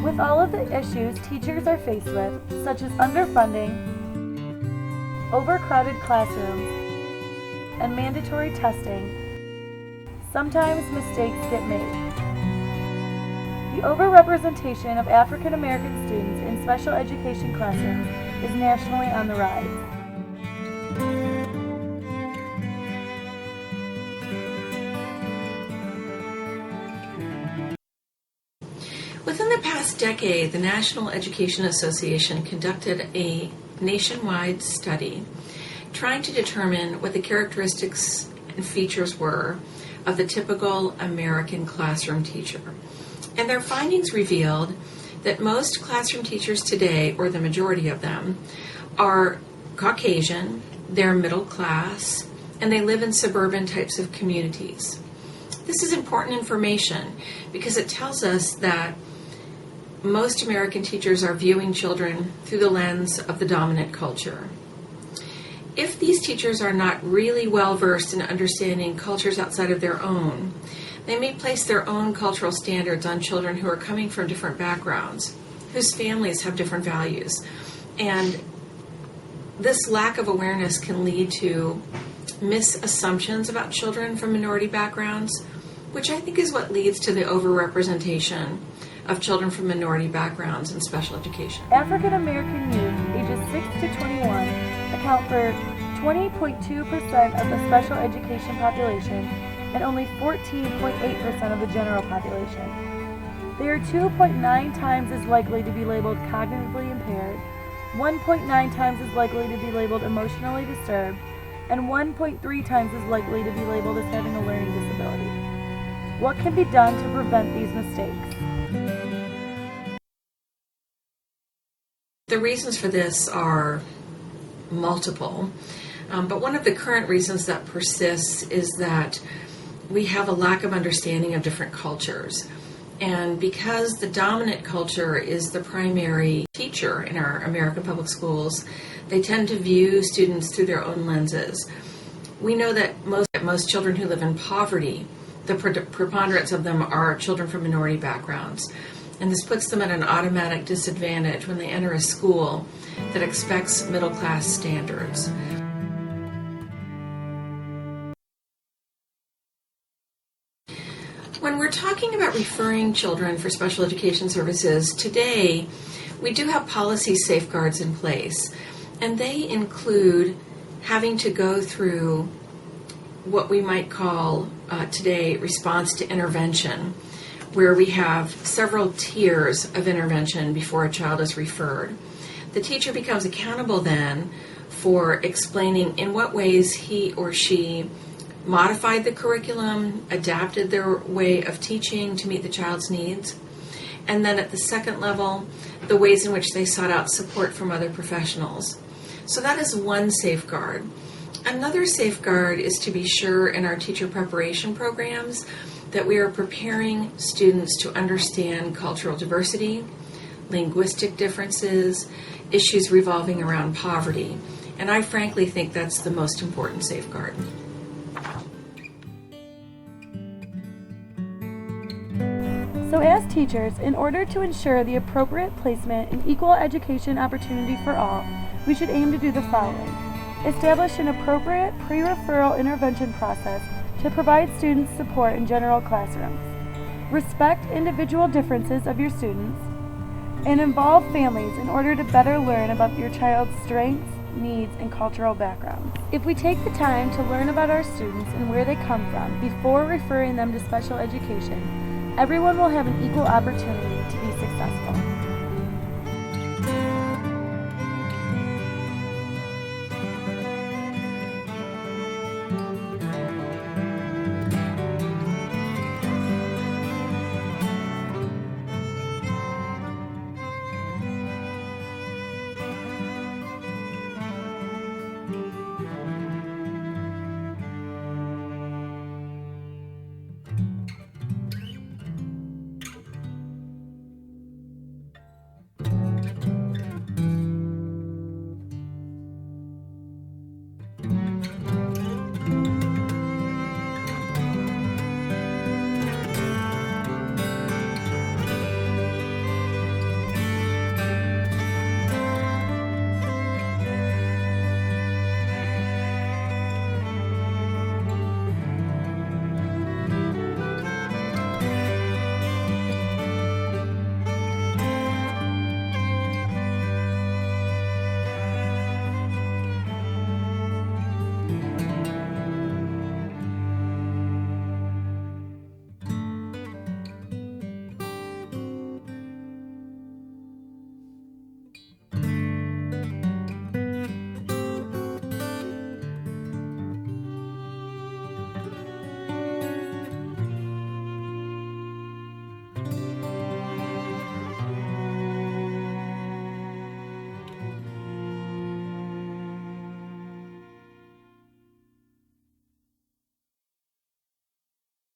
With all of the issues teachers are faced with, such as underfunding, overcrowded classrooms, and mandatory testing, sometimes mistakes get made. The overrepresentation of African American students in special education classrooms is nationally on the rise. Within the past decade, the National Education Association conducted a nationwide study trying to determine what the characteristics and features were of the typical American classroom teacher. And their findings revealed that most classroom teachers today, or the majority of them, are Caucasian, they're middle class, and they live in suburban types of communities. This is important information because it tells us that most American teachers are viewing children through the lens of the dominant culture. If these teachers are not really well versed in understanding cultures outside of their own, they may place their own cultural standards on children who are coming from different backgrounds, whose families have different values. And this lack of awareness can lead to misassumptions about children from minority backgrounds, which I think is what leads to the overrepresentation of children from minority backgrounds in special education. African American youth ages 6 to 21 account for 20.2% of the special education population and only 14.8% of the general population. They are 2.9 times as likely to be labeled cognitively impaired, 1.9 times as likely to be labeled emotionally disturbed, and 1.3 times as likely to be labeled as having a learning disability. What can be done to prevent these mistakes? The reasons for this are multiple, but one of the current reasons that persists is that we have a lack of understanding of different cultures. And because the dominant culture is the primary teacher in our American public schools, they tend to view students through their own lenses. We know that most children who live in poverty, the preponderance of them are children from minority backgrounds. And this puts them at an automatic disadvantage when they enter a school that expects middle-class standards. When we're talking about referring children for special education services, today we do have policy safeguards in place, and they include having to go through what we might call today response to intervention, where we have several tiers of intervention before a child is referred. The teacher becomes accountable then for explaining in what ways he or she modified the curriculum, adapted their way of teaching to meet the child's needs, and then at the second level, the ways in which they sought out support from other professionals. So that is one safeguard. Another safeguard is to be sure in our teacher preparation programs that we are preparing students to understand cultural diversity, linguistic differences, issues revolving around poverty. And I frankly think that's the most important safeguard. So as teachers, in order to ensure the appropriate placement and equal education opportunity for all, we should aim to do the following. Establish an appropriate pre-referral intervention process to provide students support in general classrooms. Respect individual differences of your students, and involve families in order to better learn about your child's strengths, needs, and cultural backgrounds. If we take the time to learn about our students and where they come from before referring them to special education, everyone will have an equal opportunity to be successful.